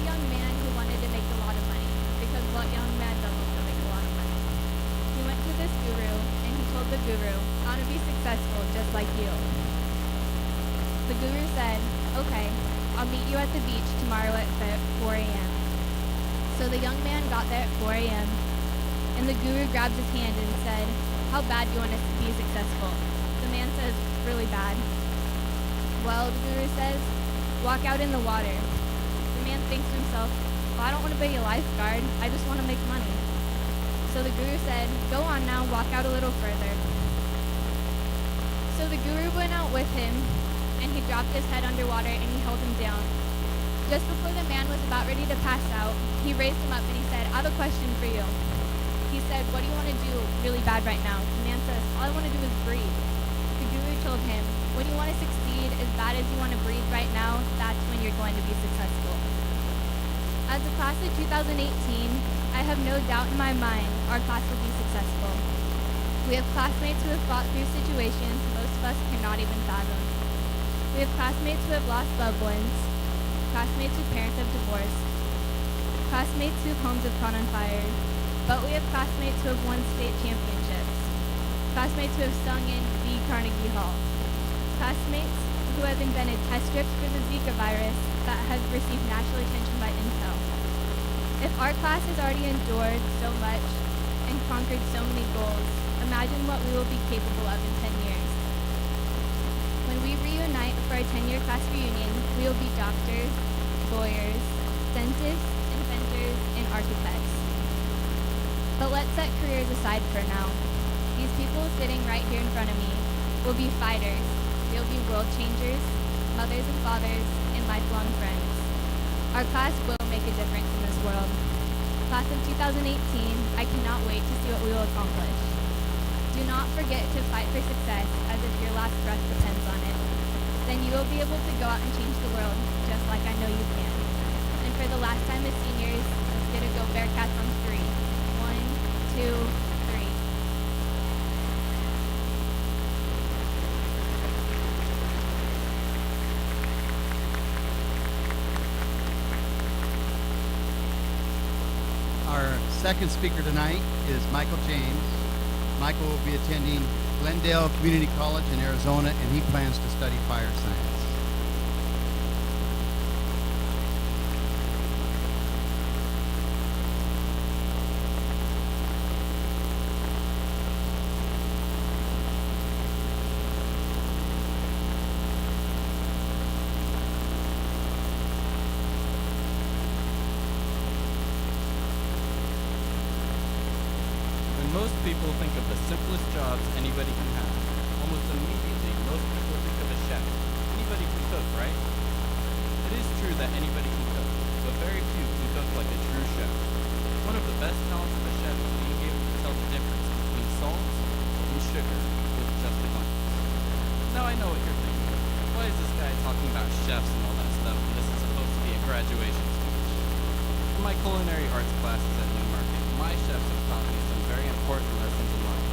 a young man who wanted to make a lot of money, because what young man doesn't want to make a lot of money? He went to this guru, and he told the guru, "I want to be successful just like you." The guru said, "Okay, I'll meet you at the beach tomorrow at 4 a.m. So the young man got there at 4 a.m., and the guru grabbed his hand and said, "How bad do you want us to be successful?" The man says, "Really bad." "Well," the guru says, "walk out in the water." The man thinks to himself, "Well, I don't want to be a lifeguard. I just want to make money." So the guru said, "Go on now, walk out a little further." So the guru went out with him, and he dropped his head underwater and he held him down. Just before the man was about ready to pass out, he raised him up and he said, "I have a question for you." He said, "What do you want to do really bad right now?" The man says, "All I want to do is breathe." The guru told him, "When you want to succeed as bad as you want to breathe right now, that's when you're going to be successful." As a class of 2018, I have no doubt in my mind our class will be successful. We have classmates who have fought through situations most of us cannot even fathom. We have classmates who have lost loved ones, classmates whose parents have divorced, classmates whose homes have caught on fire, but we have classmates who have won state championships, classmates who have sung in the Carnegie Hall, classmates who have invented test strips for the Zika virus that have received national attention by Intel. If our class has already endured so much and conquered so many goals, imagine what we will be capable of in 10 years. When we reunite for our 10-year class reunion, we will be doctors, lawyers, dentists, inventors, and architects. But let's set careers aside for now. These people sitting right here in front of me will be fighters. They'll be world changers, mothers and fathers, and lifelong friends. Our class will make a difference in this world. Class of 2018, I cannot wait to see what we will accomplish. Do not forget to fight for success as if your last breath depends on it. Then you will be able to go out and change the world just like I know you can. And for the last time as seniors, let's get a Go Bearcats on 3. 1, 2, 3. Our second speaker tonight is Michael James. Michael will be attending Glendale Community College in Arizona, and he plans to study fire science. Most people think of the simplest jobs anybody can have. Almost immediately, most people think of a chef. Anybody can cook, right? It is true that anybody can cook, but very few can cook like a true chef. One of the best talents of a chef is being able to tell the difference between salt and sugar with just a glance. Now I know what you're thinking. Why is this guy talking about chefs and all that stuff when this is supposed to be a graduation speech? In my culinary arts classes at Newmarket, my chefs have taught me some very important lessons in life.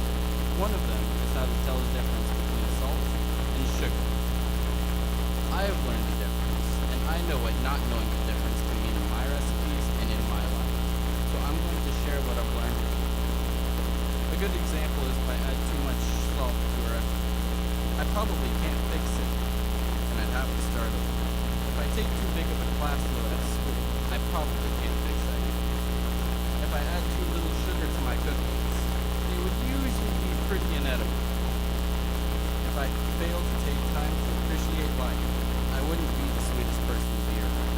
One of them is how to tell the difference between salt and sugar. I have learned the difference, and I know what not knowing the difference can mean in my recipes and in my life. So I'm going to share what I've learned with you. A good example is if I add too much salt to a recipe. I probably can't fix it, and I'd have to start over. If I take too big of a class load at school, I probably can't fix that either. If I add too little sugar to my cookies, they would usually be pretty inedible. If I failed to take time to appreciate life, I wouldn't be the sweetest person to be around.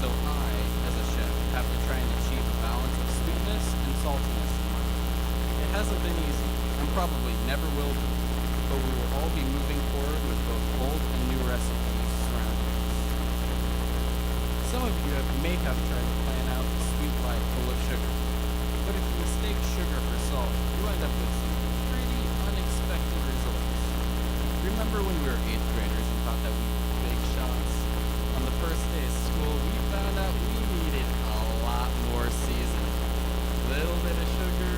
So I, as a chef, have to try and achieve a balance of sweetness and saltiness in life. It hasn't been easy, and probably never will be, but we will all be moving forward with both old and new recipes surrounding us. Some of you may have tried to plan out a sweet life full of sugar, but if you mistake sugar for salt, you end up with some pretty unexpected results. Remember when we were 8th graders and thought that we were big shots? On the first day of school, we found out we needed a lot more seasoning. A little bit of sugar,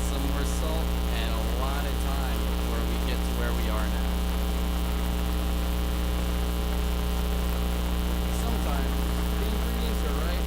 some more salt, and a lot of time before we get to where we are now. Sometimes the ingredients are right,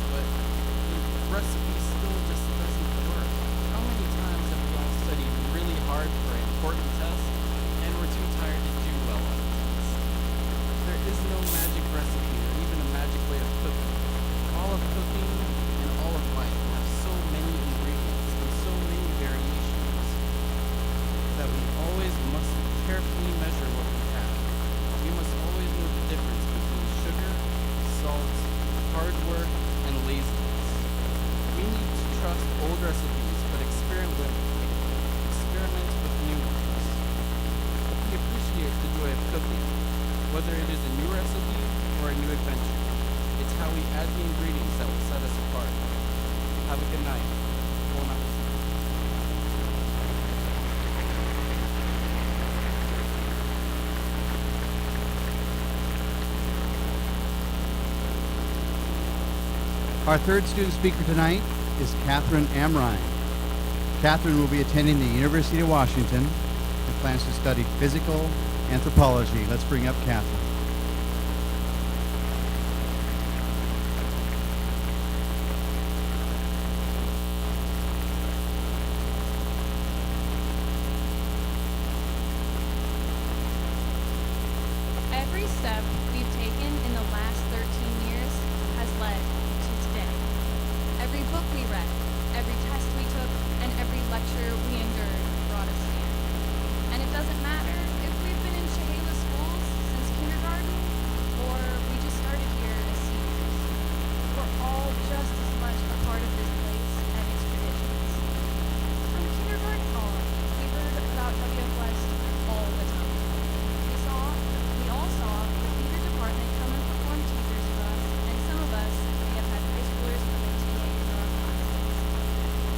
salt, hard work, and laziness. We need to trust old recipes, but experiment with new ones. We appreciate the joy of cooking, whether it is a new recipe or a new adventure. It's how we add the ingredients that will set us apart. Have a good night. Bon appetit. Our third student speaker tonight is Catherine Amrine. Catherine will be attending the University of Washington and plans to study physical anthropology. Let's bring up Catherine. Every step we've taken in the last 13 years has led to today. Every book we read, every test we took, and every lecture we endured brought us here. And it doesn't matter if we've been in Chehalis schools since kindergarten or we just started here as seniors. We're all just as much a part of this place and its traditions. From kindergarten on, we heard about WF West all the time. We all saw the theater department come and perform teasers for us, and some of us may have had high schoolers come and TA in our classes.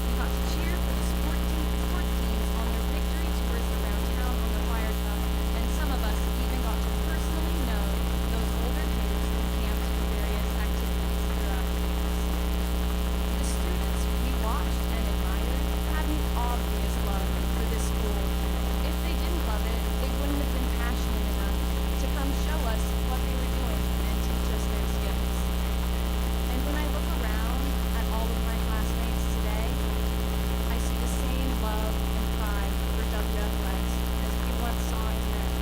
We got to cheer for the sports teams on their victory tours around town on the fire truck, and some of us even got to personally know those older kids who camped for various activities throughout the years. The students we watched and admired had an obvious love for this school. If they didn't love it, they wouldn't have been passionate enough to come show us what they were doing and teach us their skills. And when I look around at all of my classmates today, I see the same love and pride for WF West as we once saw in them.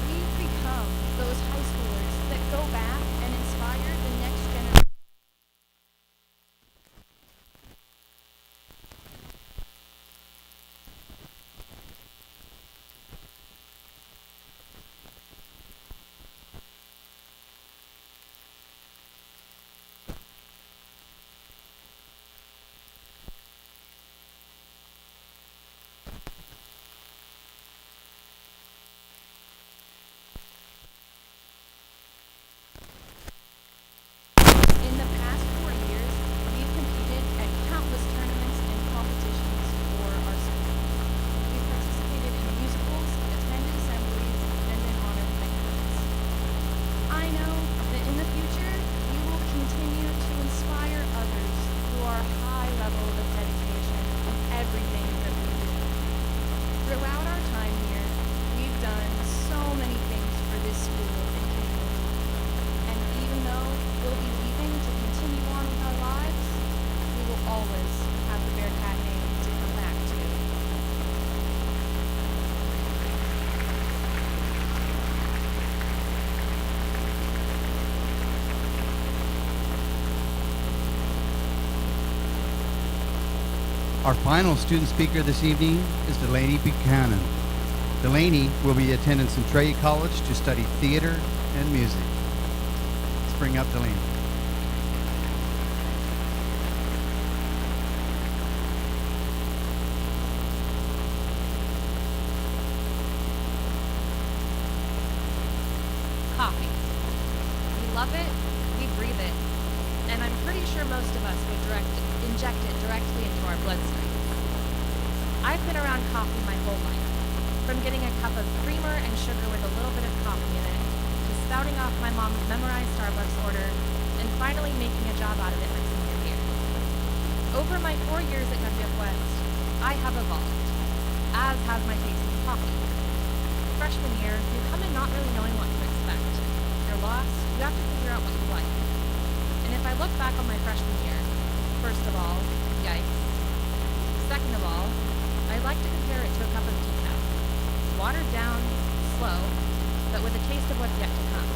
We've become those high schoolers that go back and inspire the next generation. In the past 4 years, we've competed at countless tournaments and competitions for our school. We've participated in musicals, attended assemblies, and been honored penguins. I know that in the future, we will continue to inspire others through our high level of dedication in everything that we do. Throughout our time here, we've done so many things for this school and community. And even though we'll be leaving to continue on with our lives, we will always have the Bearcat name to come back to. Our final student speaker this evening is Delaney Buchanan. Delaney will be attending Centralia College to study theater and music. Let's bring up Delaney. Coffee. We love it, we breathe it, and I'm pretty sure most of us would inject it directly into our bloodstream. I've been around coffee my whole life, from getting a cup of creamer and sugar with a little bit of coffee in it, to spouting off my mom's memorized Starbucks order, and finally making a job out of it my senior year. Over my 4 years at WF West, I have evolved, as has my taste in coffee. Freshman year, you come in not really knowing what to expect. You're lost, you have to figure out what you like. And if I look back on my freshman year, first of all, yikes. Second of all, I like to compare it to a cup of decaf. Watered down, slow, but with a taste of what's yet to come.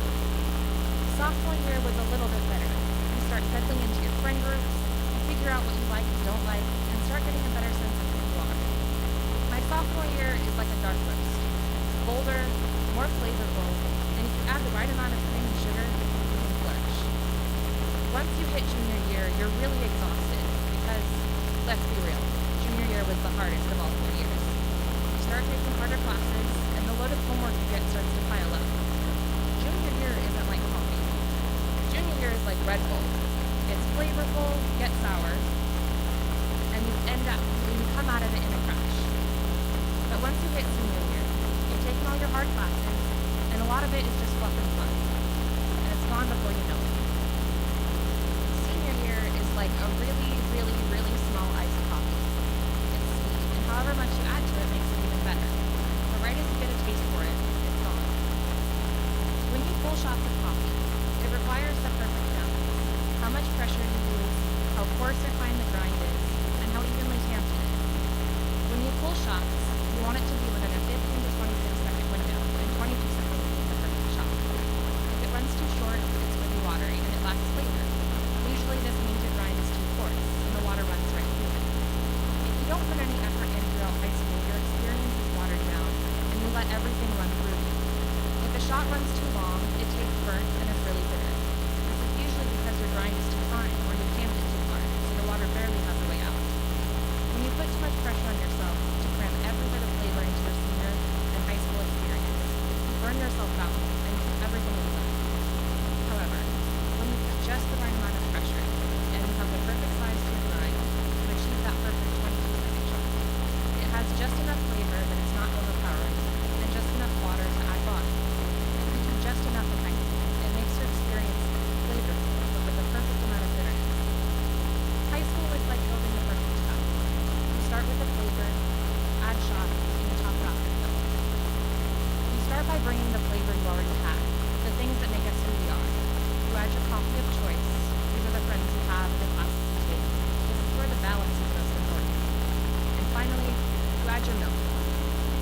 Sophomore year was a little bit better. You start settling into your friend groups, you figure out what you like and don't like, and start getting a better sense of who you are. My sophomore year is like a dark roast. It's bolder, more flavorful, and if you add the right amount of cream and sugar, you can flirt. once you hit junior year, you're really exhausted because, let's be real, junior year was the hardest of all 4 years. You start taking harder classes, and the load of homework you get starts to pile up. Junior year isn't like coffee. Junior year is like Red Bull. It's flavorful, yet sour, and you come out of it in a crash. But once you hit senior year, you've taken all your hard classes, and a lot of it is just fluff and fun. And it's gone before you know it. Senior year is like a really, really, really small iced coffee. It's sweet, and however much you add to it makes it even better. But right as you get a taste for it, it's gone. When you pull shots of coffee, it requires the perfect balance. How much pressure you use, how coarse or fine the grind is, and how evenly tamped it is. When you pull shots, you want it to be within a 15 to 26 second window, and 22 seconds being the perfect shot. If it runs too short, it's really watery and it lacks flavor. Usually this means your grind is too coarse, and the water runs right through it. If you don't put any effort in throughout high school, your experience is watered down, and you let everything run through you. If a shot runs too long, it tastes burnt and is really bitter. This is usually because your grind is too fine, or you tamped it too hard, so the water barely has a way out. When you put too much pressure on yourself to cram every bit of flavor into your senior and high school experience, you burn yourself out and keep everything inside. However, when you put just the right amount of pressure and you have the perfect size to your grind to achieve that perfect 22-second shot, it has just enough flavor that it's not overpowering and just enough water to add body. If you do just enough in high school, it makes your experience flavorful but with the perfect amount of bitterness. High school is like building the perfect house. You start with the flavor, add shots, and you top it off with milk. You start by bringing the flavor you already have, the things that make us who we are. You add your coffee of choice. These are the friends you have, the classes you take. This is where the balance is most important. And finally, you add your milk.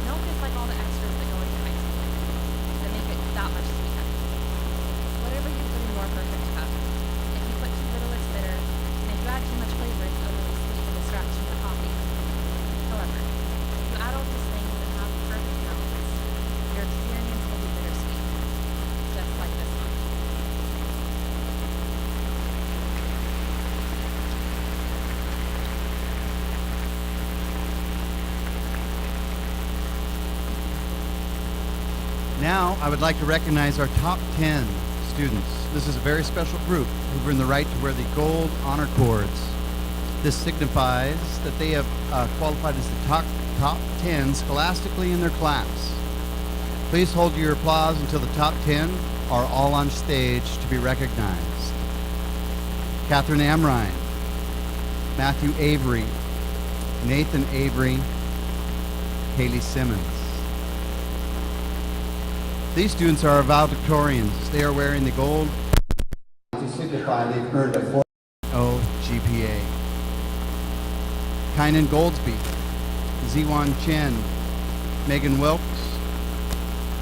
Milk is like all the extras that go into high school that make it that much sweeter. Whatever you put in your perfect cup. If you put too little, it's bitter, and if you add too much flavor, it's overly sweet and distracts from the coffee. However, if you add all these things and have the perfect balance, your experience will be bittersweet, just like this one. Now, I would like to recognize our top 10 students. This is a very special group who've earned the right to wear the gold honor cords. This signifies that they have qualified as the top 10 scholastically in their class. Please hold your applause until the top 10 are all on stage to be recognized. Catherine Amrine, Matthew Avery, Nathan Avery, Haley Simmons. These students are our valedictorians. They are wearing the gold to signify they've earned a 4.0 GPA. Kynan Goldsby, Ziwan Chen, Megan Wilkes,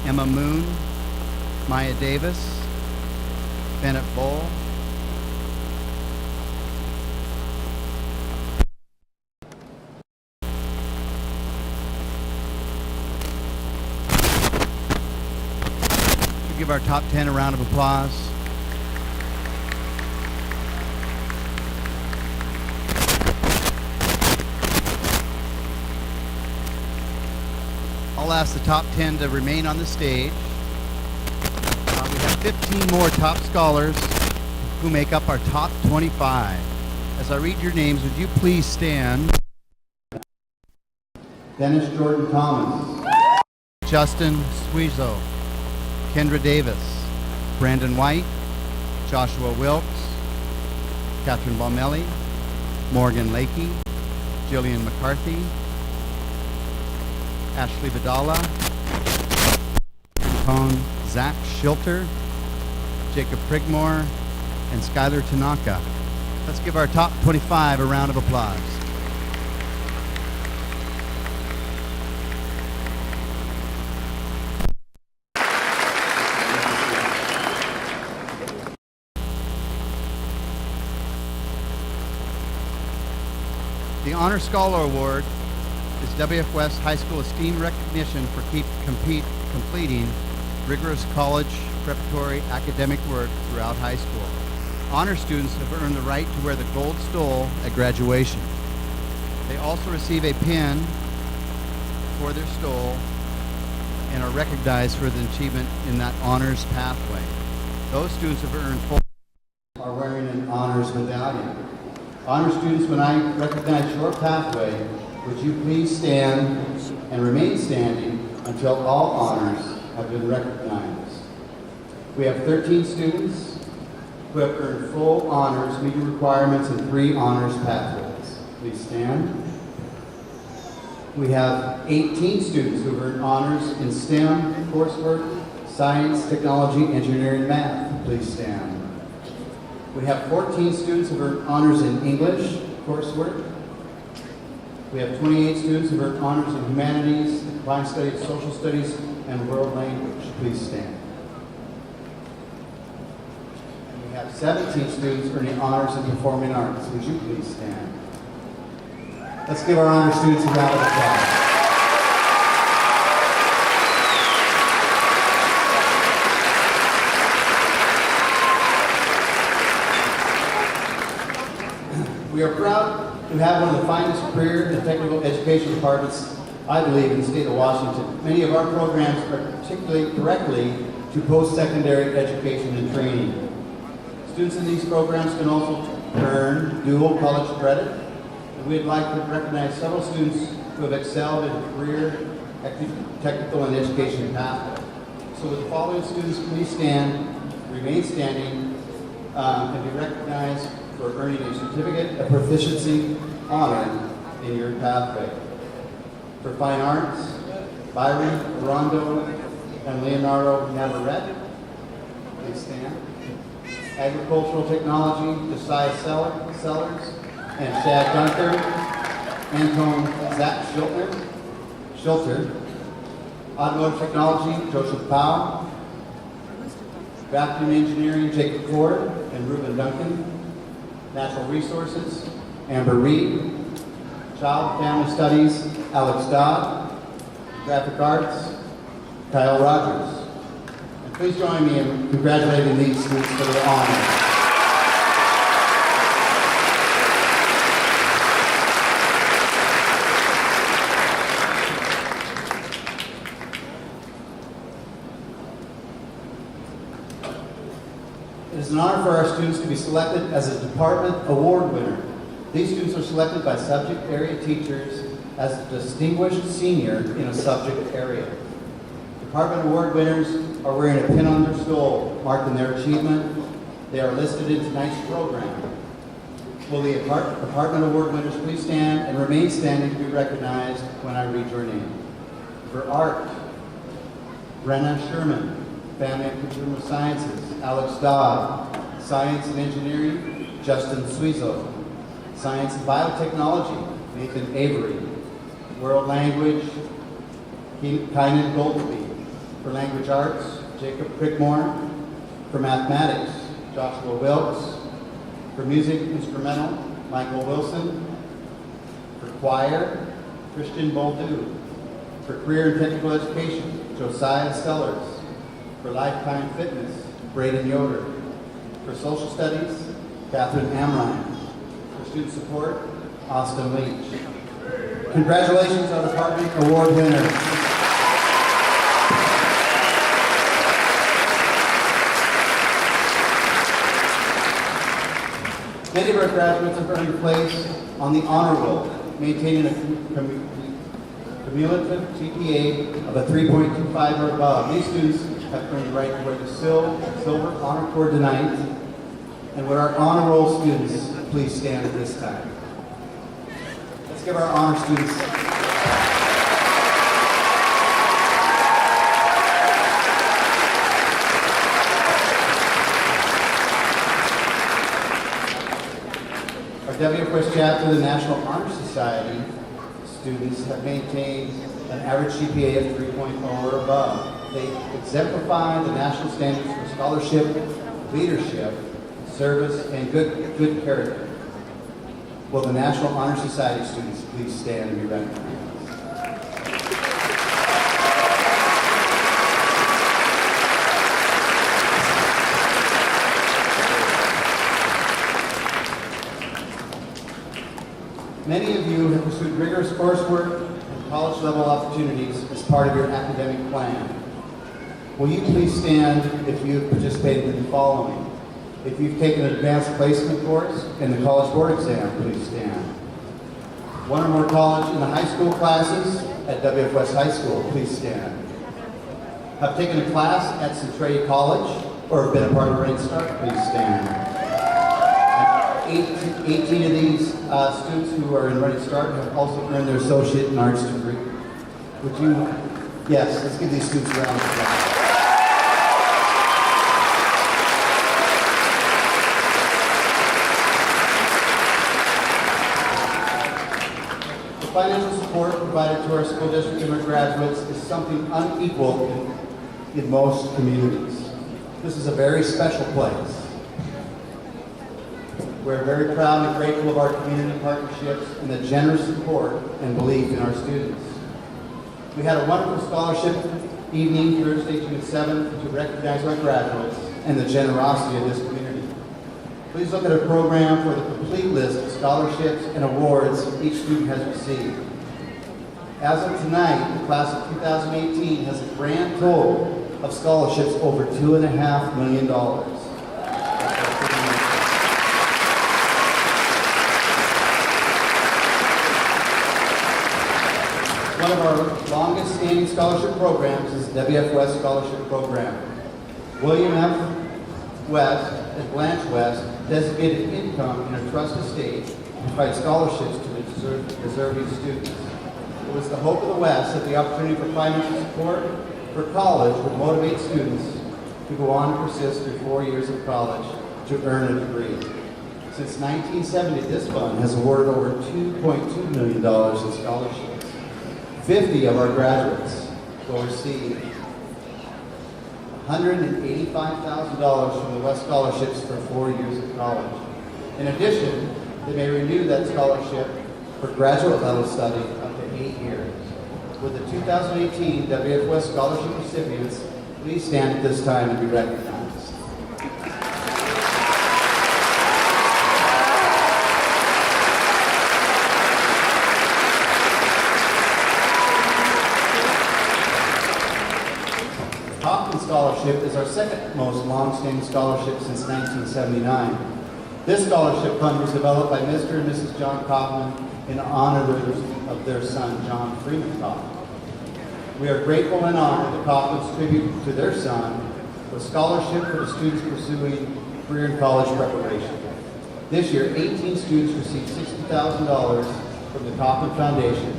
Emma Moon, Maya Davis, Bennett Bull, give our top 10 a round of applause. I'll ask the top 10 to remain on the stage. We have 15 more top scholars who make up our top 25. As I read your names, would you please stand? Dennis Jordan Thomas, Justin Sweezo, Kendra Davis, Brandon White, Joshua Wilkes, Catherine Baumelli, Morgan Lakey, Jillian McCarthy, Ashley Vidala, Zach Schilter, Jacob Prigmore, and Skylar Tanaka. Let's give our top 25 a round of applause. The Honor Scholar Award is WF West High School Esteem Recognition for completing rigorous college preparatory academic work throughout high school. Honor students have earned the right to wear the gold stole at graduation. They also receive a pin for their stole and are recognized for the achievement in that honors pathway. Those students have earned full are wearing an honors medallion. Honor students, when I recognize your pathway, would you please stand and remain standing until all honors have been recognized. We have 13 students who have earned full honors, meeting requirements in 3 honors pathways. Please stand. We have 18 students who have earned honors in STEM coursework, science, technology, engineering, math. Please stand. We have 14 students who have earned honors in English coursework. We have 28 students who have earned honors in humanities, applied studies, social studies, and world language. Please stand. And we have 17 students earning honors in performing arts. Would you please stand? Let's give our honor students a round of applause. We are proud to have one of the finest career and technical education departments, I believe, in the state of Washington. Many of our programs are particularly directly to post-secondary education and training. Students in these programs can also earn dual college credit. We'd like to recognize several students who have excelled in career, technical, and education pathway. So with the following students, please stand, remain standing, and be recognized for earning a certificate of proficiency honor in your pathway. For fine arts, Byron Rondo and Leonardo Navarrete, please stand. Agricultural technology, Josiah Sellers, and Shad Gunther, Anton Zach Schilter, automotive technology, Joseph Powell, vacuum engineering, Jacob Ford and Reuben Duncan, natural resources, Amber Reed, child and family studies, Alex Dodd, graphic arts, Kyle Rogers. And please join me in congratulating these students for their honor. It is an honor for our students to be selected as a department award winner. These students are selected by subject area teachers as a distinguished senior in a subject area. Department award winners are wearing a pin on their stole marking their achievement. They are listed in tonight's program. Will the department award winners please stand and remain standing to be recognized when I read your name. For art, Brenna Sherman, Family and Consumer Sciences, Alex Dodd. Science and Engineering, Justin Suizo. Science and Biotechnology, Nathan Avery. World Language, Kynan Goldby. For Language Arts, Jacob Crickmore. For Mathematics, Joshua Wilkes. For Music Instrumental, Michael Wilson. For Choir, Christian Boldu. For Career and Technical Education, Josiah Sellers. For Lifetime Fitness, Braden Yoder. For Social Studies, Catherine Amrine. For Student Support, Austin Leach. Congratulations on Department Award winners. Many of our graduates have earned a place on the honor roll, maintaining a cumulative GPA of a 3.25 or above. These students have earned the right to wear the silver honor cord tonight. And would our honor roll students please stand at this time? Let's give our honor students. Our WFS chapter, the National Honor Society students have maintained an average GPA of 3.0 or above. They exemplify the national standards for scholarship, leadership, service, and good character. Will the National Honor Society students please stand and be recognized? Many of you have pursued rigorous coursework and college-level opportunities as part of your academic plan. Will you please stand if you have participated in the following? If you've taken an advanced placement course and the College Board exam, please stand. One or more college and the high school classes at WF West High School, please stand. Have taken a class at Centralia College or have been a part of Rain Start, please stand. 18 of these students who are in Ready Start have also earned their associate in arts degree. Would you, yes, let's give these students a round of applause. The financial support provided to our school district and our graduates is something unequaled in most communities. This is a very special place. We're very proud and grateful of our community partnerships and the generous support and belief in our students. We had a wonderful scholarship evening Thursday, June 7th to recognize our graduates and the generosity of this community. Please look at our program for the complete list of scholarships and awards each student has received. As of tonight, the class of 2018 has a grand total of scholarships over $2.5 million. One of our longest standing scholarship programs is the WF West Scholarship Program. William F. West and Blanche West designated income in a trust estate to provide scholarships to the deserving students. It was the hope of the West that the opportunity for financial support for college would motivate students to go on and persist through 4 years of college to earn a degree. Since 1970, this fund has awarded over $2.2 million in scholarships. 50 of our graduates will receive $185,000 from the West Scholarships for 4 years of college. In addition, they may renew that scholarship for graduate level study up to 8 years. With the 2018 WF West Scholarship recipients, please stand at this time to be recognized. Scholarship is our second most long-standing scholarship since 1979. This scholarship fund was developed by Mr. and Mrs. John Kaufman in honor of their son, John Freeman Kaufman. We are grateful and honored the Kaufman's tribute to their son with scholarship for the students pursuing career and college preparation. This year, 18 students received $60,000 from the Kaufman Foundation.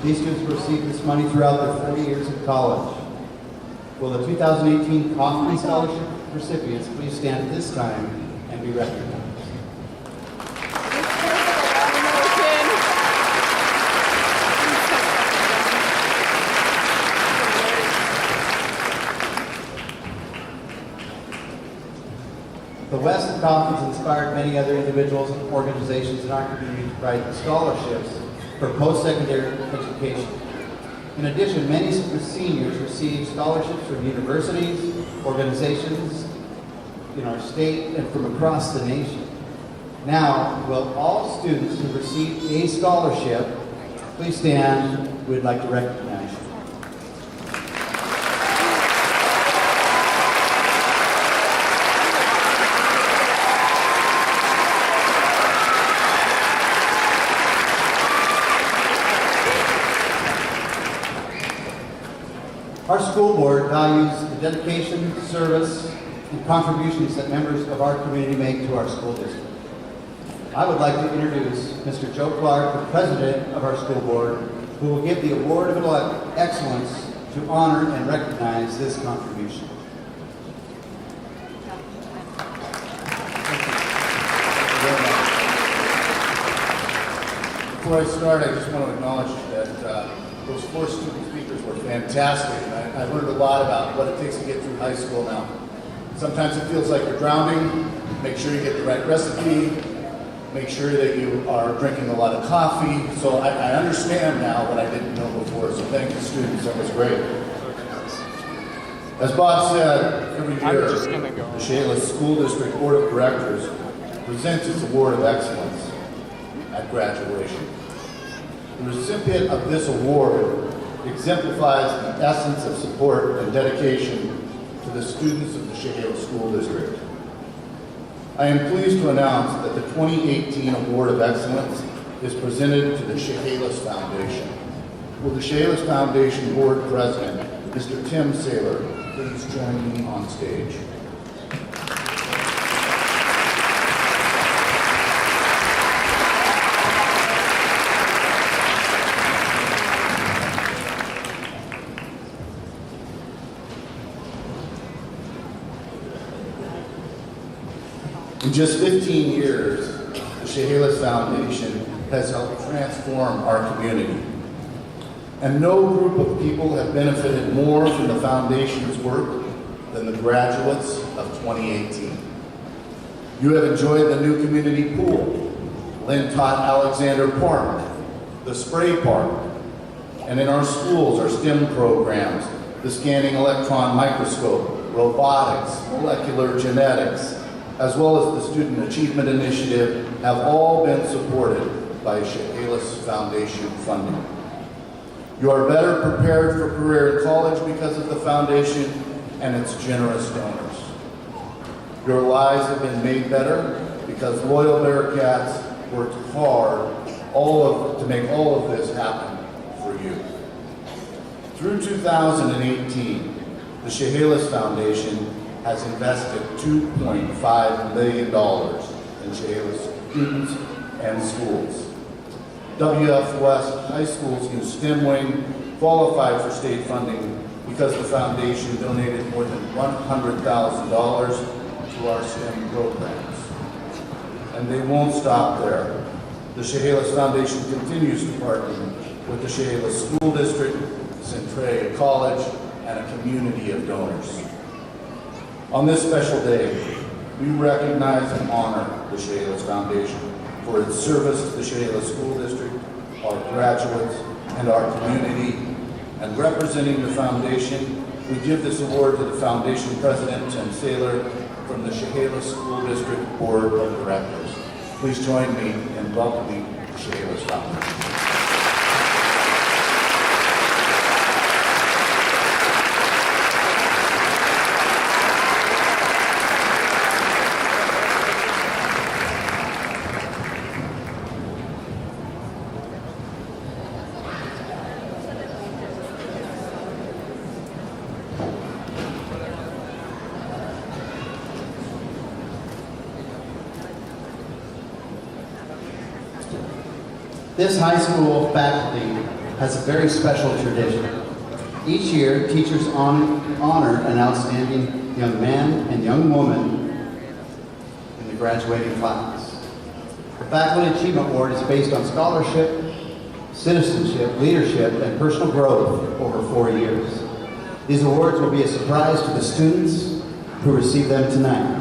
These students received this money throughout their 4 years of college. Will the 2018 Kaufman Scholarship recipients please stand at this time and be recognized? The West and Kaufman's inspired many other individuals and organizations in our community to provide scholarships for post-secondary education. In addition, many seniors receive scholarships from universities, organizations in our state, and from across the nation. Now, will all students who receive a scholarship please stand? We'd like to recognize you. Our school board values the dedication, service, and contributions that members of our community make to our school district. I would like to introduce Mr. Joe Clark, the president of our school board, who will give the Award of Excellence to honor and recognize this contribution. Before I start, I just want to acknowledge that those 4 student speakers were fantastic. I learned a lot about what it takes to get through high school now. Sometimes it feels like you're drowning. Make sure you get the right recipe. Make sure that you are drinking a lot of coffee. So I understand now what I didn't know before. So thank you, students. That was great. As Bob said, every year, the Shaler School District Board of Directors presents its Award of Excellence. at graduation. The recipient of this award exemplifies the essence of support and dedication to the students of the Chehalis School District. I am pleased to announce that the 2018 Award of Excellence is presented to the Chehalis Foundation. Will the Chehalis Foundation Board President, Mr. Tim Saylor, please join me on stage? In just 15 years, the Chehalis Foundation has helped transform our community. And no group of people have benefited more from the Foundation's work than the graduates of 2018. You have enjoyed the new community pool, Lynn Todd Alexander Park, the Spray Park, and in our schools, our STEM programs, the Scanning Electron Microscope, robotics, molecular genetics, as well as the Student Achievement Initiative, have all been supported by Chehalis Foundation funding. You are better prepared for career in college because of the Foundation and its generous donors. Your lives have been made better because loyal Bearcats worked hard to make all of this happen for you. Through 2018, the Chehalis Foundation has invested $2.5 million in Chehalis students and schools. WF West High School's new STEM wing qualified for state funding because the foundation donated more than $100,000 to our STEM programs. And they won't stop there. The Chehalis Foundation continues to partner with the Chehalis School District, Centralia College, and a community of donors. On this special day, we recognize and honor the Chehalis Foundation for its service to the Chehalis School District, our graduates, and our community. And representing the foundation, we give this award to the foundation president, Tim Saylor, from the Chehalis School District Board of Directors. Please join me in welcoming the Chehalis Foundation. This high school faculty has a very special tradition. Each year, teachers honor an outstanding young man and young woman in the graduating class. The Faculty Achievement Award is based on scholarship, citizenship, leadership, and personal growth over 4 years. These awards will be a surprise to the students who receive them tonight.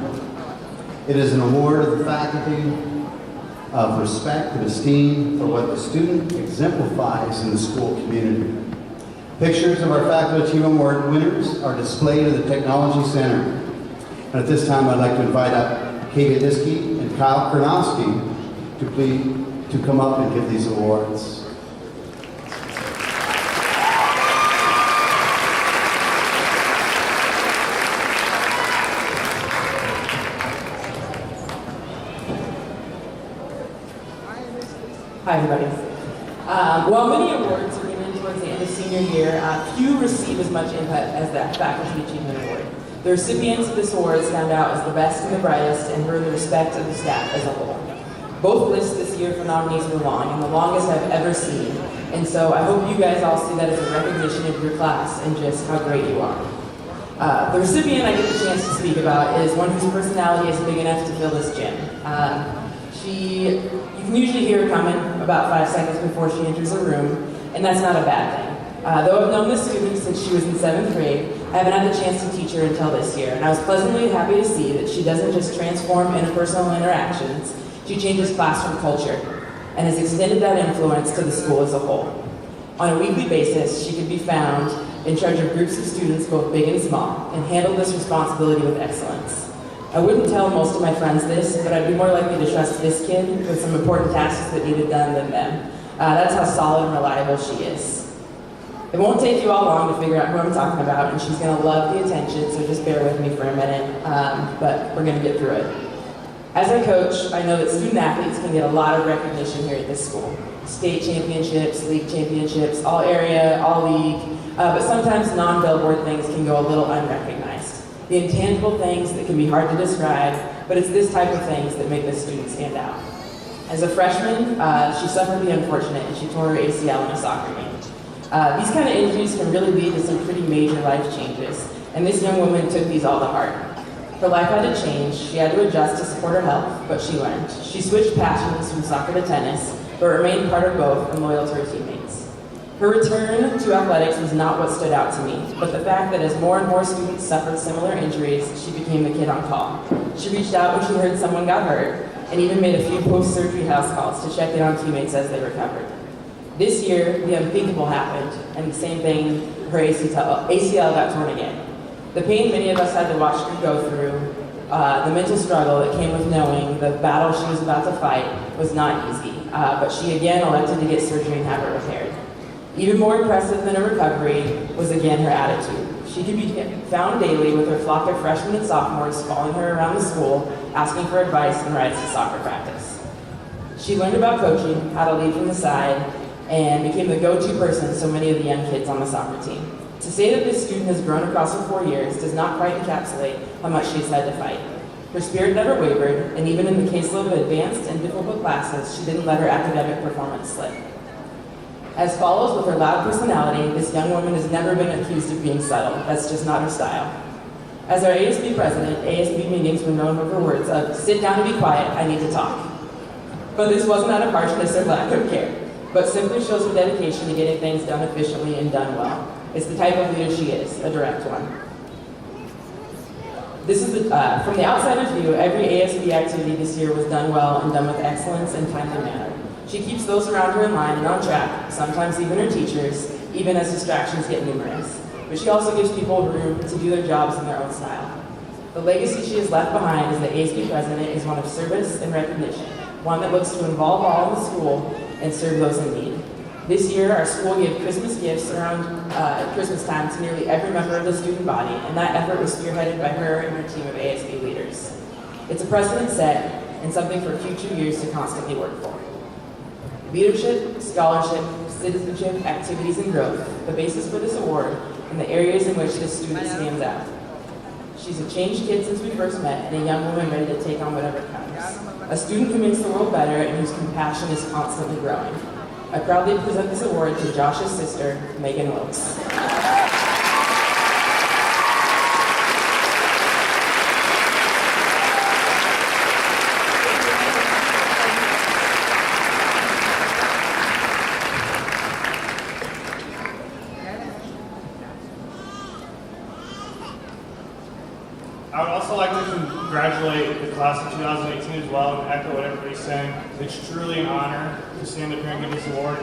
It is an award of the faculty of respect and esteem for what the student exemplifies in the school community. Pictures of our Faculty Achievement Award winners are displayed in the Technology Center. And at this time, I'd like to invite up Katie Liskey and Kyle Karnowski to come up and give these awards. Hi, everybody. While many awards are given towards the end of senior year, few receive as much input as that Faculty Achievement Award. The recipients of this award stand out as the best and the brightest and earn the respect of the staff as a whole. Both lists this year for nominees were long, and the longest I've ever seen. And so I hope you guys all see that as a recognition of your class and just how great you are. The recipient I get the chance to speak about is one whose personality is big enough to fill this gym. You can usually hear her coming about 5 seconds before she enters a room, and that's not a bad thing. Though I've known this student since she was in 7th grade, I haven't had the chance to teach her until this year, and I was pleasantly happy to see that she doesn't just transform interpersonal interactions, she changes classroom culture, and has extended that influence to the school as a whole. On a weekly basis, she can be found in charge of groups of students both big and small, and handle this responsibility with excellence. I wouldn't tell most of my friends this, but I'd be more likely to trust this kid with some important tasks that needed done than them. That's how solid and reliable she is. It won't take you all long to figure out who I'm talking about, and she's going to love the attention, so just bear with me for a minute, but we're going to get through it. As a coach, I know that student athletes can get a lot of recognition here at this school. State championships, league championships, all area, all league, but sometimes non-billboard things can go a little unrecognized. The intangible things that can be hard to describe, but it's this type of things that make this student stand out. As a freshman, she suffered the unfortunate and she tore her ACL in a soccer game. These kind of injuries can really lead to some pretty major life changes, and this young woman took these all to heart. Her life had to change, she had to adjust to support her health, but she learned. She switched passions from soccer to tennis, but remained part of both and loyal to her teammates. Her return to athletics was not what stood out to me, but the fact that as more and more students suffered similar injuries, she became the kid on call. She reached out when she heard someone got hurt, and even made a few post-surgery house calls to check in on teammates as they recovered. This year, the unthinkable happened, and the same thing, her ACL got torn again. The pain many of us had to watch her go through, the mental struggle that came with knowing the battle she was about to fight was not easy, but she again elected to get surgery and have it repaired. Even more impressive than her recovery was again her attitude. She could be found daily with her flock of freshmen and sophomores following her around the school, asking for advice and rides to soccer practice. She learned about coaching, how to lead from the side, and became the go-to person to so many of the young kids on the soccer team. To say that this student has grown across her 4 years does not quite encapsulate how much she's had to fight. Her spirit never wavered, and even in the caseload of advanced and difficult classes, she didn't let her academic performance slip. As follows with her loud personality, this young woman has never been accused of being subtle. That's just not her style. As our ASB president, ASB meetings were known for her words of, "Sit down and be quiet, I need to talk." But this wasn't out of harshness or lack of care, but simply shows her dedication to getting things done efficiently and done well. It's the type of leader she is, a direct one. This is from the outsider's view, every ASB activity this year was done well and done with excellence and timely manner. She keeps those around her in line and on track, sometimes even her teachers, even as distractions get numerous. But she also gives people room to do their jobs in their own style. The legacy she has left behind as the ASB president is one of service and recognition, one that looks to involve all in the school and serve those in need. This year, our school gave Christmas gifts around at Christmas time to nearly every member of the student body, and that effort was spearheaded by her and her team of ASB leaders. It's a precedent set and something for future years to constantly work for. Leadership, scholarship, citizenship, activities, and growth, the basis for this award, and the areas in which this student stands out. She's a changed kid since we first met, and a young woman ready to take on whatever comes. A student who makes the world better and whose compassion is constantly growing. I proudly present this award to Josh's sister, Megan Wilkes. I would also like to congratulate the class of 2018 as well and echo what everybody's saying. It's truly an honor to stand up here and give this award.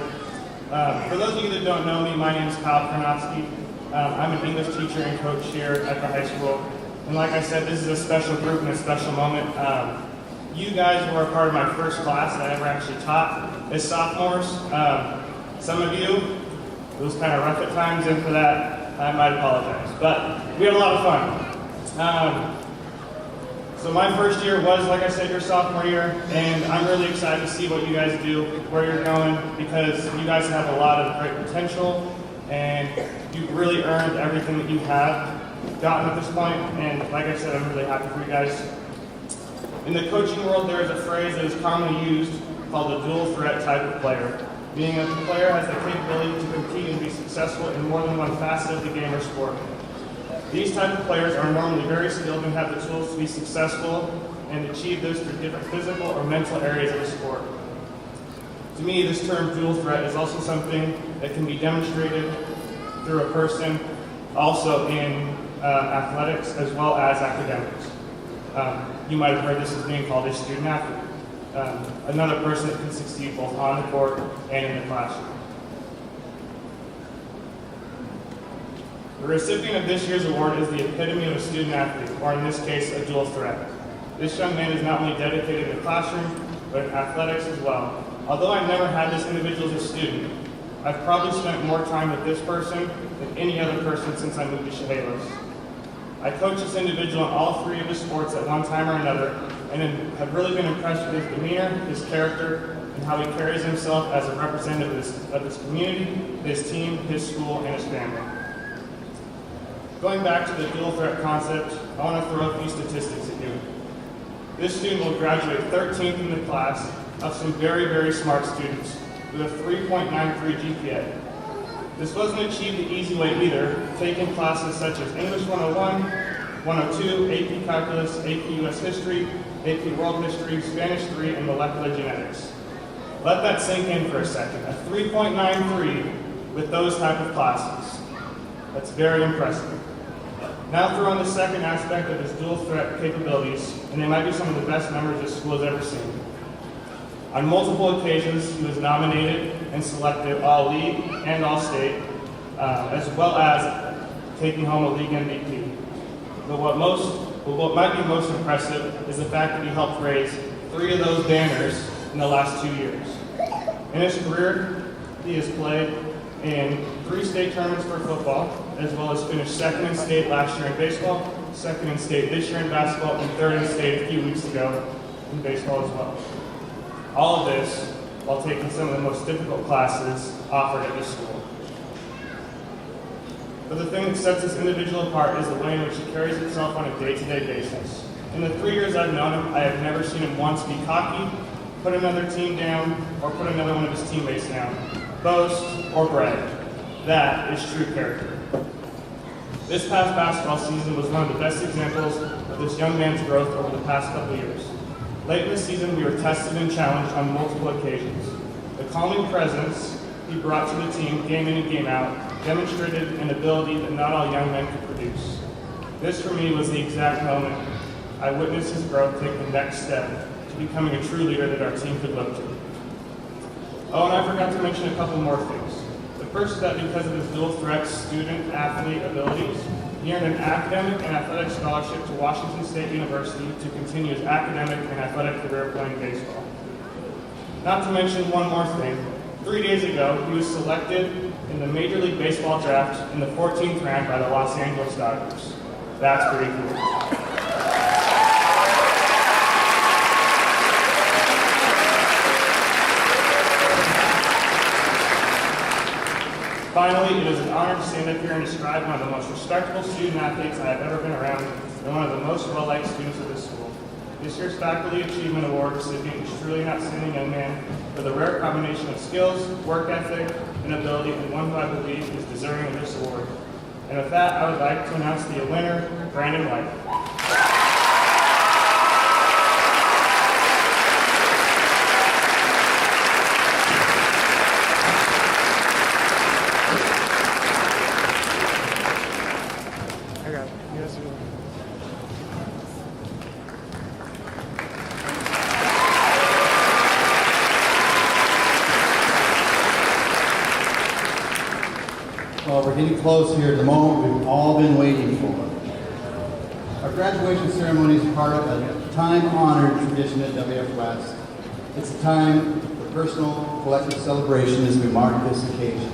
For those of you that don't know me, my name is Kyle Karnofsky. I'm an English teacher and coach here at the high school. And like I said, this is a special group and a special moment. You guys were a part of my first class that I ever actually taught as sophomores. Some of you, it was kind of rough at times, and for that, I might apologize. But we had a lot of fun. So my first year was, like I said, your sophomore year, and I'm really excited to see what you guys do, where you're going, because you guys have a lot of great potential, and you've really earned everything that you have gotten at this point, and like I said, I'm really happy for you guys. In the coaching world, there is a phrase that is commonly used called the dual threat type of player, meaning that the player has the capability to compete and be successful in more than one facet of the game or sport. These type of players are normally very skilled and have the tools to be successful and achieve this through different physical or mental areas of the sport. To me, this term dual threat is also something that can be demonstrated through a person also in athletics as well as academics. You might have heard this as being called a student athlete, another person that can succeed both on the court and in the classroom. The recipient of this year's award is the epitome of a student athlete, or in this case, a dual threat. This young man is not only dedicated in the classroom, but in athletics as well. Although I've never had this individual as a student, I've probably spent more time with this person than any other person since I moved to Chehalis. I coach this individual in all three of his sports at one time or another, and have really been impressed with his demeanor, his character, and how he carries himself as a representative of his community, his team, his school, and his family. Going back to the dual threat concept, I want to throw a few statistics at you. This student will graduate 13th in the class of some very, very smart students with a 3.93 GPA. This wasn't achieved the easy way either, taking classes such as English 101, 102, AP Calculus, AP US History, AP World History, Spanish 3, and Molecular Genetics. Let that sink in for a second. A 3.93 with those type of classes. That's very impressive. Now throw on the second aspect of his dual threat capabilities, and they might be some of the best numbers this school has ever seen. On multiple occasions, he was nominated and selected All-League and All-State, as well as taking home a league MVP. But what might be most impressive is the fact that he helped raise 3 of those banners in the last 2 years. In his career, he has played in 3 state tournaments for football, as well as finished 2nd in state last year in baseball, 2nd in state this year in basketball, and 3rd in state a few weeks ago in baseball as well. All of this while taking some of the most difficult classes offered at this school. But the thing that sets this individual apart is the way in which he carries himself on a day-to-day basis. In the 3 years I've known him, I have never seen him once be cocky, put another team down, or put another one of his teammates down, boast, or brag. That is true character. This past basketball season was one of the best examples of this young man's growth over the past couple years. Late in the season, we were tested and challenged on multiple occasions. The calming presence he brought to the team, game in and game out, demonstrated an ability that not all young men could produce. This, for me, was the exact moment I witnessed his growth take the next step to becoming a true leader that our team could look to. Oh, and I forgot to mention a couple more things. The first step, because of his dual threat student-athlete abilities, he earned an academic and athletic scholarship to Washington State University to continue his academic and athletic career playing baseball. Not to mention one more thing. 3 days ago, he was selected in the Major League Baseball draft in the 14th round by the Los Angeles Dodgers. That's pretty cool. Finally, it is an honor to stand up here and describe one of the most respectable student-athletes I have ever been around and one of the most well-liked students of this school. This year's Faculty Achievement Award recipient is truly an outstanding young man with a rare combination of skills, work ethic, and ability, and one who I believe is deserving of this award. And with that, I would like to announce the winner, Brandon White. Well, we're getting close here to the moment we've all been waiting for. Our graduation ceremony is part of a time-honored tradition at WF West. It's a time for personal, collective celebration as we mark this occasion.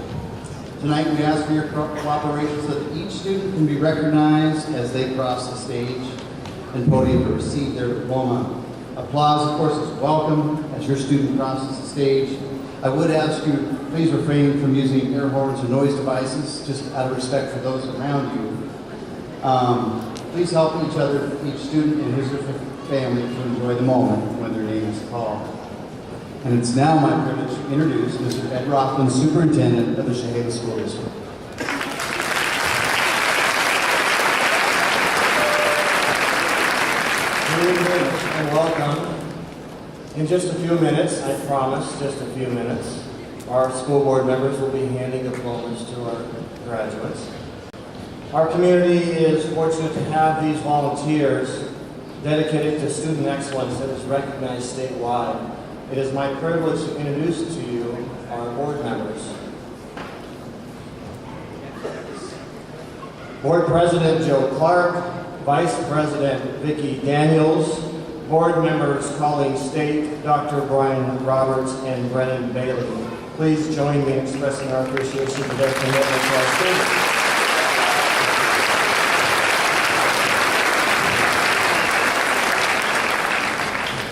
Tonight we ask for your cooperation so that each student can be recognized as they cross the stage and podium to receive their diploma. Applause, of course, is welcome as your student crosses the stage. I would ask you, please refrain from using air horns or noise devices, just out of respect for those around you. Please help each other, each student and his or her family to enjoy the moment when their name is called. And it's now my privilege to introduce Mr. Ed Rothman, Superintendent of the Chehalis School District. Good evening and welcome. In just a few minutes, I promise, just a few minutes, our school board members will be handing diplomas to our graduates. Our community is fortunate to have these volunteers dedicated to student excellence that is recognized statewide. It is my privilege to introduce to you our board members. Board President Joe Clark, Vice President Vicki Daniels, Board members Colleen State, Dr. Brian Roberts, and Brennan Bailey. Please join me in expressing our appreciation for their commitment to our students.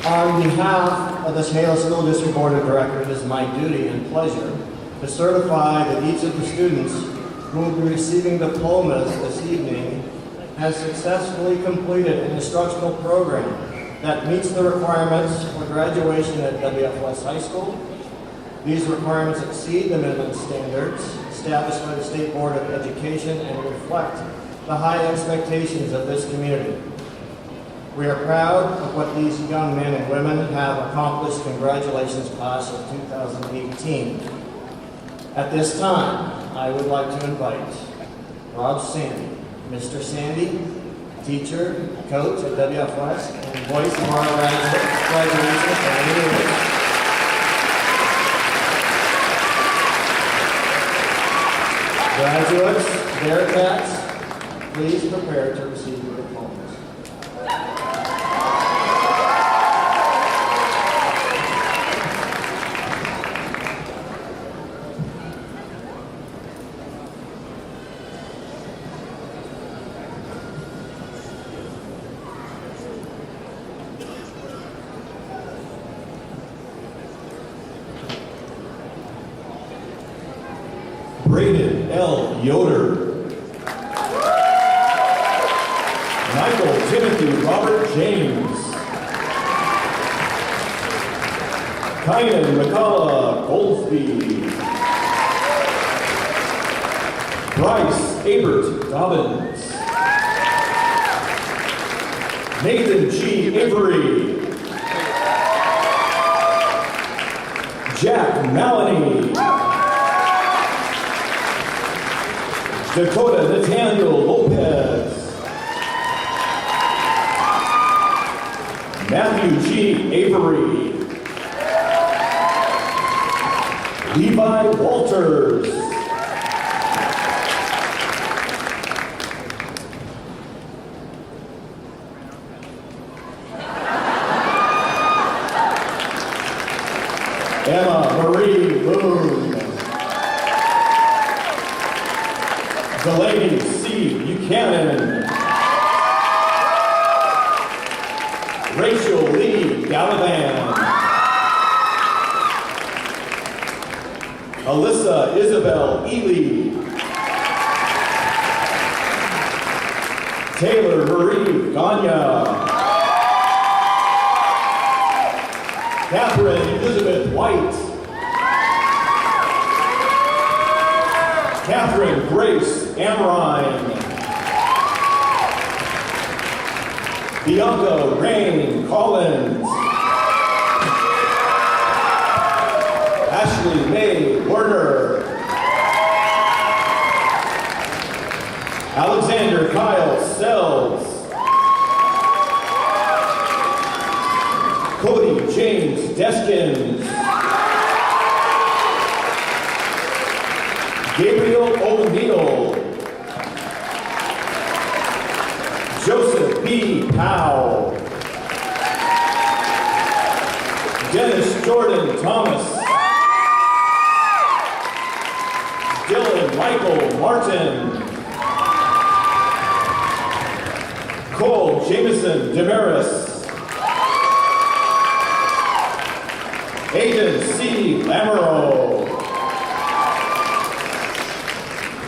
On behalf of the Tassel School District Board of Directors, it is my duty and pleasure to certify that each of the students who will be receiving diplomas this evening has successfully completed an instructional program that meets the requirements for graduation at WFS High School. These requirements exceed the minimum standards established by the State Board of Education and reflect the high expectations of this community. We are proud of what these young men and women have accomplished. Congratulations, class of 2018. At this time, I would like to invite Rob Sandy, Mr. Sandy, teacher, coach at WFS, and voice of our graduation family. Graduates, Bearcats, please prepare to receive your diplomas. Braden L. Yoder. Michael Timothy Robert James. Kynan McCullough Goldsby. Bryce Abert Dobbins. Nathan G. Avery. Jack Maloney. Dakota Nathaniel Lopez. Matthew G. Avery. Levi Walters. Emma Marie Boone. Delaney C. Buchanan. Rachel Lee Gallivan. Alyssa Isabel Ely. Taylor Marie Ganya. Catherine Elizabeth White. Catherine Grace Amrine. Bianca Rain Collins. Ashley May Werner. Alexander Kyle Sells. Cody James Deskins. Gabriel O'Neill. Joseph B. Powell. Dennis Jordan Thomas. Dylan Michael Martin. Cole Jameson Damaris. Aiden C. Lamoureux.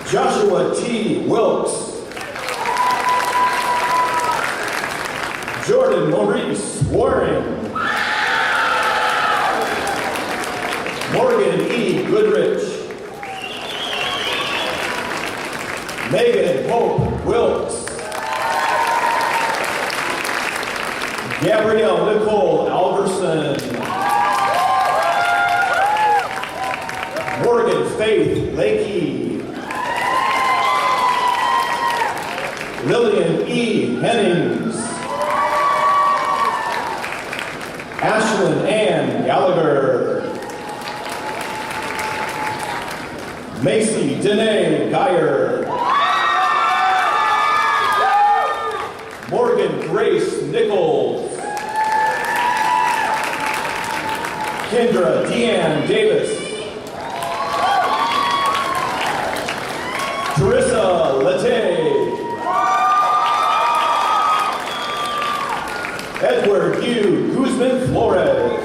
Joshua T. Wilkes. Jordan Maurice Waring. Morgan E. Goodrich. Megan Hope Wilkes. Gabrielle Nicole Alverson. Morgan Faith Lakey. Lillian E. Hennings. Ashlyn Ann Gallagher. Macy Danae Geyer. Morgan Grace Nichols. Kendra Deanne Davis. Teresa Lete. Edward Hugh Guzman Flores.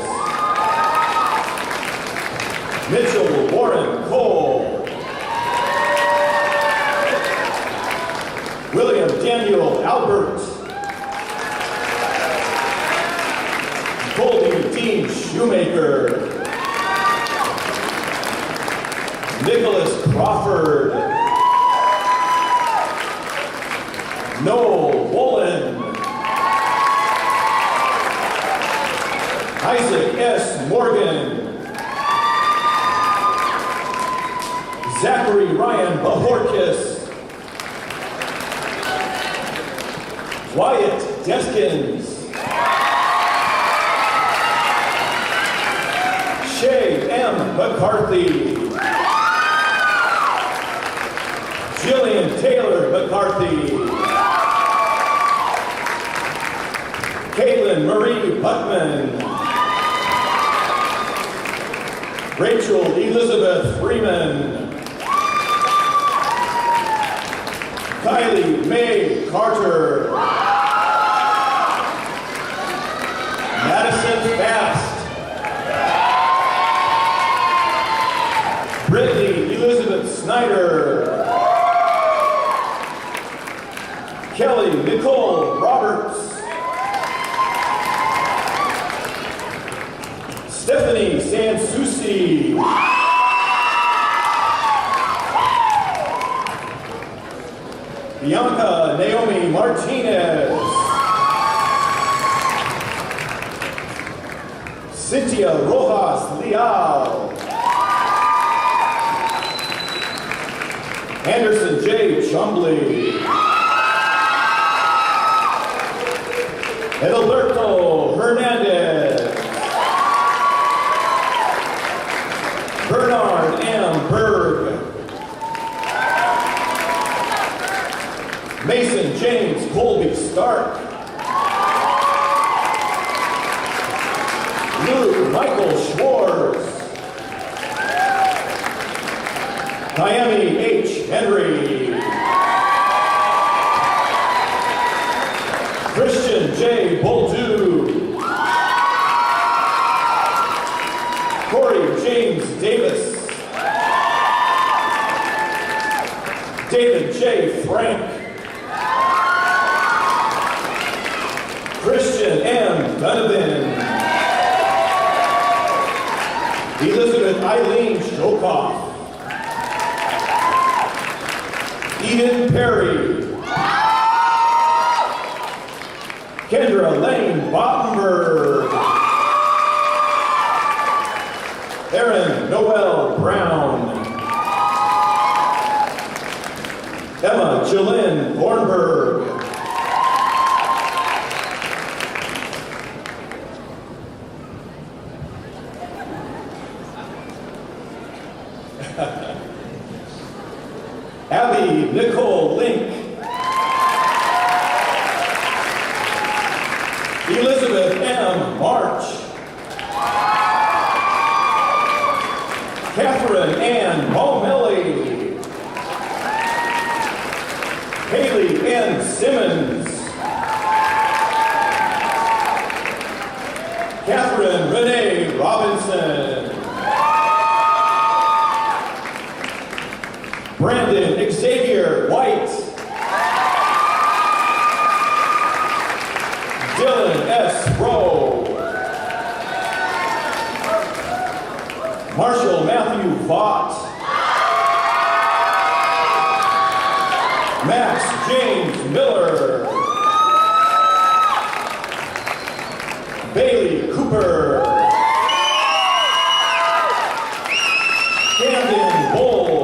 Mitchell Warren Cole. William Daniel Albert. Goldie Dean Shoemaker. Nicholas Crawford. Noel Wolin. Isaac S. Morgan. Zachary Ryan Bahorkis. Wyatt Deskins. Shay M. McCarthy. Jillian Taylor McCarthy. Caitlin Marie Buckman. Rachel Elizabeth Freeman. Kylie Mae Carter. Madison Fast. Brittany Elizabeth Snyder. Kelly Nicole Roberts. Stephanie Sansusi. Bianca Naomi Martinez. Cynthia Rojas Leal. Anderson J. Chumbley. Edalberto Hernandez. Bernard M. Berg. Mason James Colby Stark. Luke Michael Schwartz. Miami H. Henry. Christian J. Boldu. Corey James Davis. David J. Frank. Christian M. Donovan. Elizabeth Eileen Shokoff. Eden Perry. Kendra Lane Bottenberg. Erin Noel Brown. Emma Jillian Bornberg. Abby Nicole Link. Elizabeth M. March. Catherine Ann Mulmelly. Haley N. Simmons. Catherine Renee Robinson. Brandon Xavier White. Dylan S. Rowe. Marshall Matthew Vaught. Max James Miller. Bailey Cooper. Camden Bull.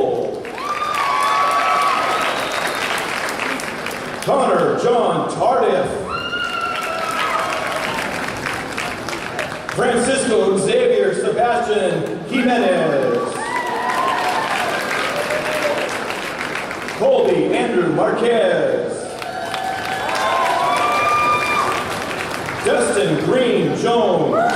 Connor John Tardif. Francisco Xavier Sebastian Jimenez. Colby Andrew Marquez. Dustin Green Jones.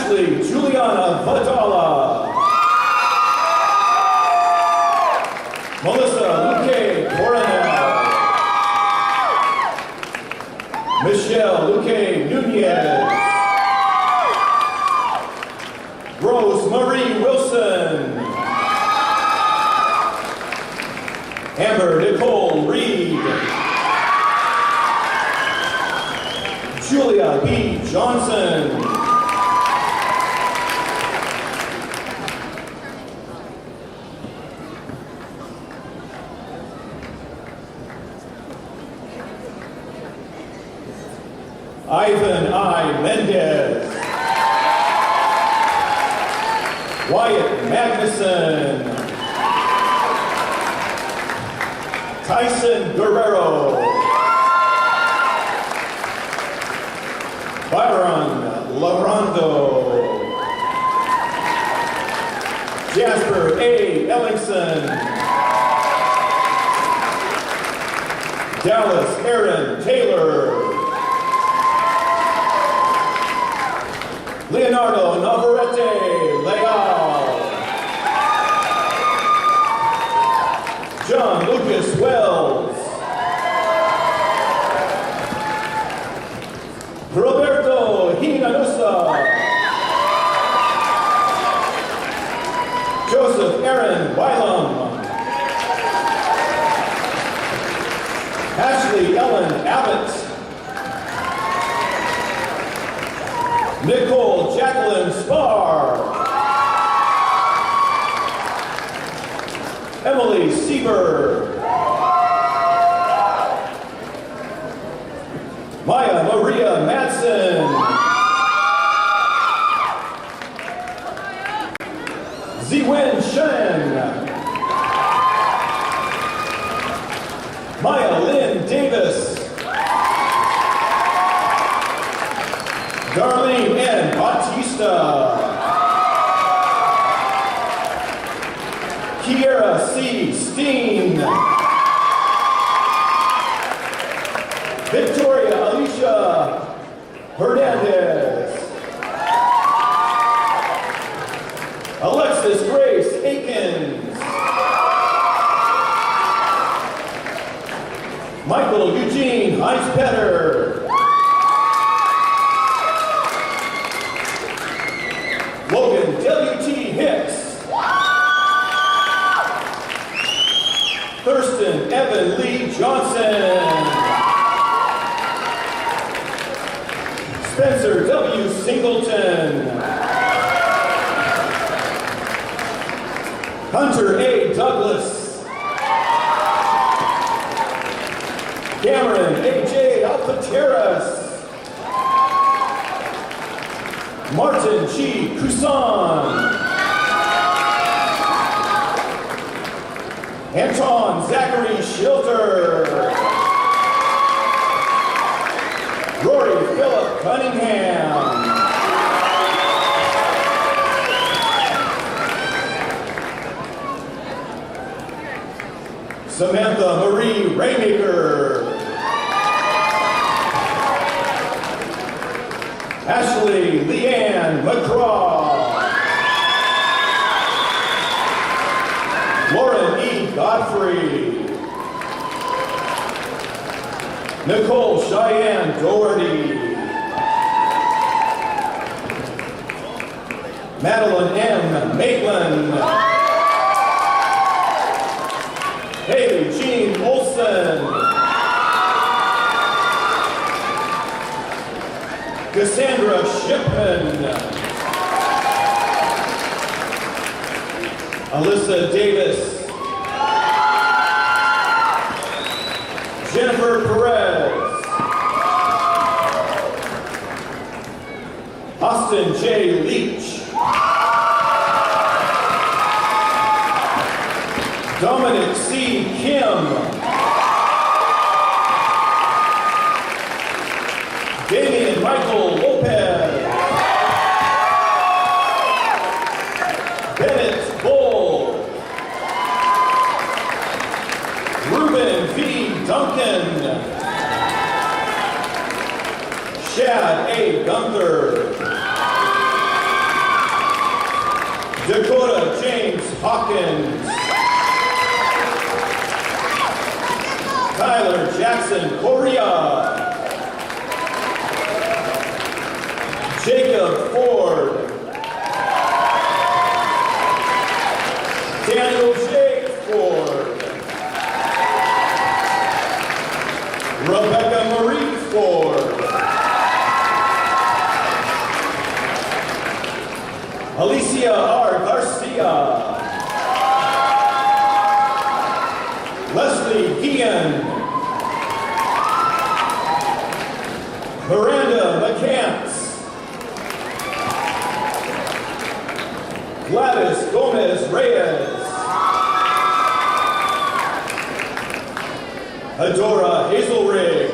Ashley Juliana Vadala. Melissa Luque Coronel. Michelle Luque Nunez. Rose Marie Wilson. Amber Nicole Reed. Julia B. Johnson. Ivan I. Mendez. Wyatt Magnuson. Tyson Guerrero. Byron Larondo. Jasper A. Ellingson. Dallas Aaron Taylor. Leonardo Navarrete Leal. John Lucas Wells. Roberto Hinanusa. Joseph Aaron Wylam. Ashley Ellen Abbott. Nicole Jacqueline Spar. Emily Sieber. Maya Maria Madsen. Ziwen Shen. Maya Lynn Davis. Darlene N. Bautista. Kiera C. Steen. Victoria Alicia Hernandez. Alexis Grace Akins. Michael Eugene Heinz-Petter. Logan W.T. Hicks. Thurston Evan Lee Johnson. Spencer W. Singleton. Hunter A. Douglas. Cameron A.J. Alpateras. Martin G. Couson. Anton Zachary Schilter. Rory Philip Cunningham. Samantha Marie Raymaker. Ashley Leanne McCraw. Lauren E. Godfrey. Nicole Cheyenne Doherty. Madeline M. Maitland. Haley Jean Olson. Cassandra Shipman. Alyssa Davis. Jennifer Perez. Austin J. Leach. Dominic C. Kim. Damian Michael Lopez. Bennett Bull. Ruben V. Duncan. Shad A. Gunther. Dakota James Hawkins. Tyler Jackson Correa. Jacob Ford. Daniel J. Ford. Rebecca Marie Ford. Alicia R. Garcia. Leslie Guillen. Miranda McCants. Gladys Gomez Reyes. Adora Hazelrig.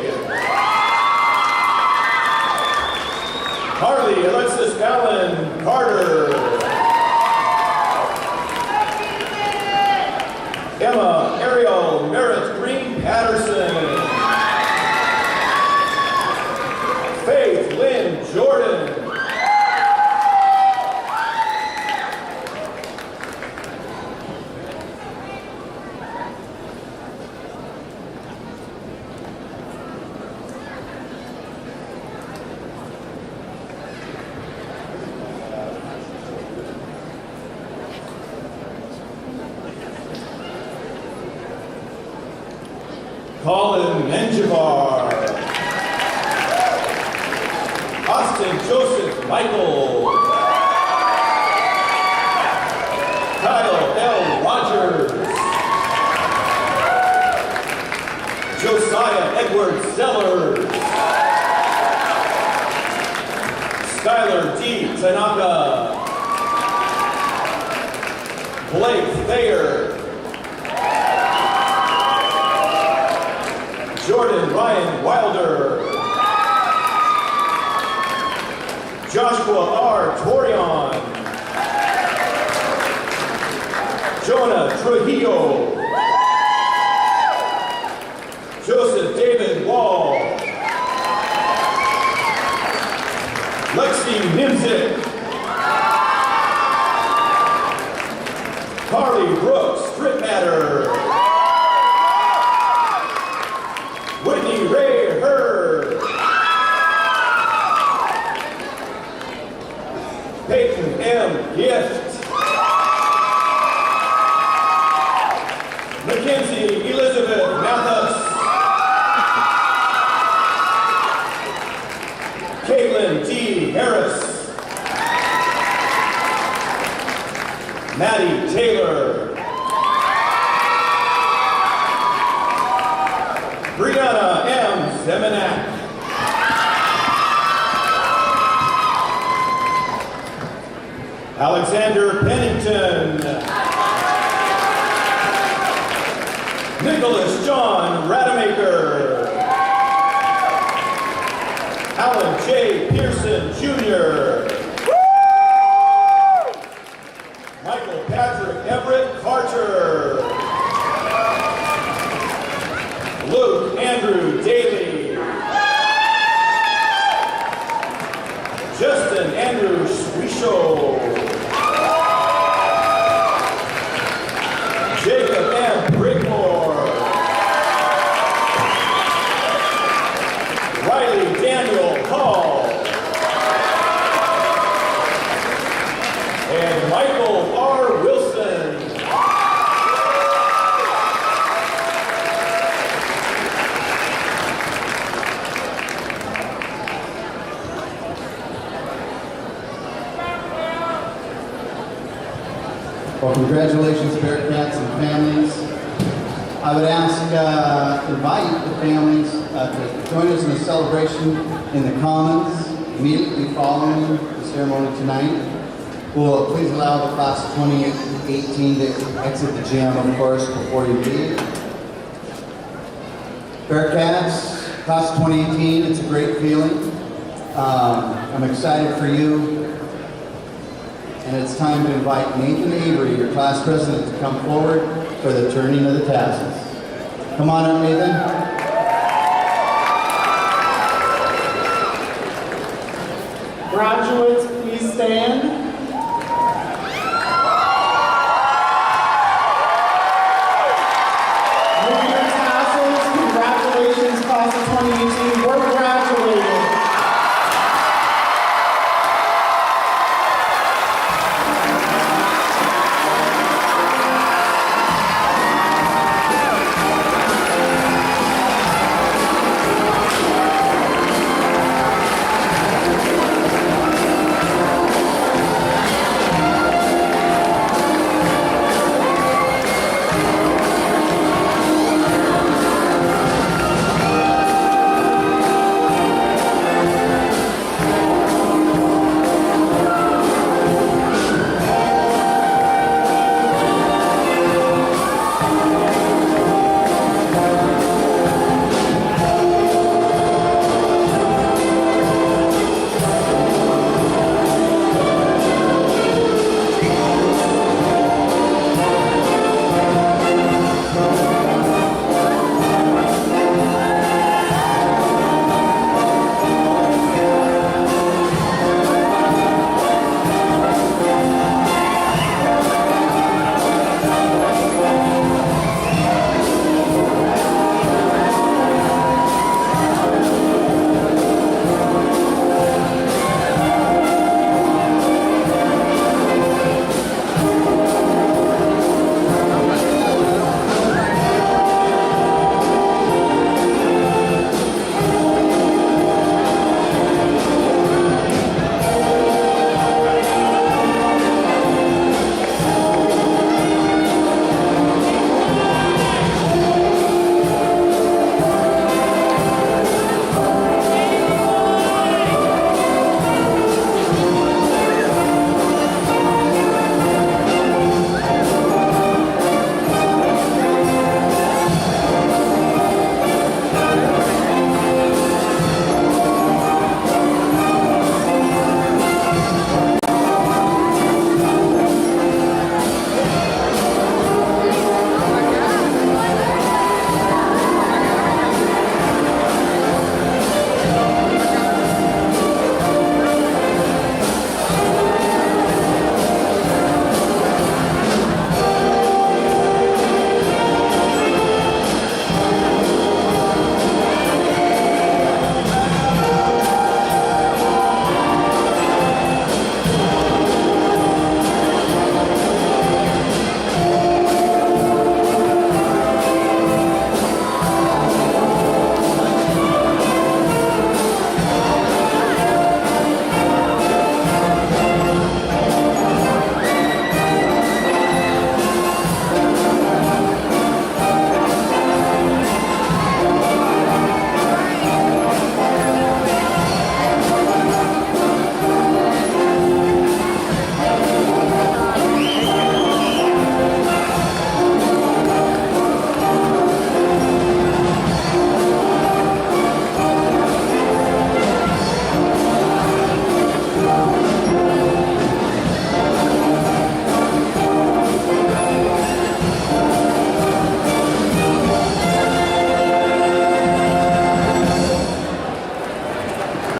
Harley Alexis Allen Carter. Emma Ariel Merritt Green Patterson. Faith Lynn Jordan. Colin Menjivar. Austin Joseph Michael. Kyle L. Rogers. Josiah Edward Sellers. Skylar D. Tanaka. Blake Thayer. Jordan Ryan Wilder. Joshua R. Torion. Jonah Trujillo. Joseph David Wall. Lexi Nimzik. Carly Brooks Stripmatter. Whitney Ray Hurd. Peyton M. Gift. Mackenzie Elizabeth Mathis. Caitlin D. Harris. Maddie Taylor. Brianna M. Zemanak. Alexander Pennington. Nicholas John Rademacher. Alan J. Pearson Jr. Michael Patrick Everett Carter. Luke Andrew Daly. Justin Andrew Schwisho. Jacob M. Brickmore. Riley Daniel Hall. And Michael R. Wilson. Well, congratulations, Bearcats and families. I would invite the families to join us in a celebration in the Commons immediately following the ceremony tonight. We'll please allow the class of 2018 to exit the gym, of course, before you leave. Bearcats, class of 2018, it's a great feeling. I'm excited for you. And it's time to invite Nathan Avery, your class president, to come forward for the turning of the tassels. Come on up, Nathan. Graduates, please stand.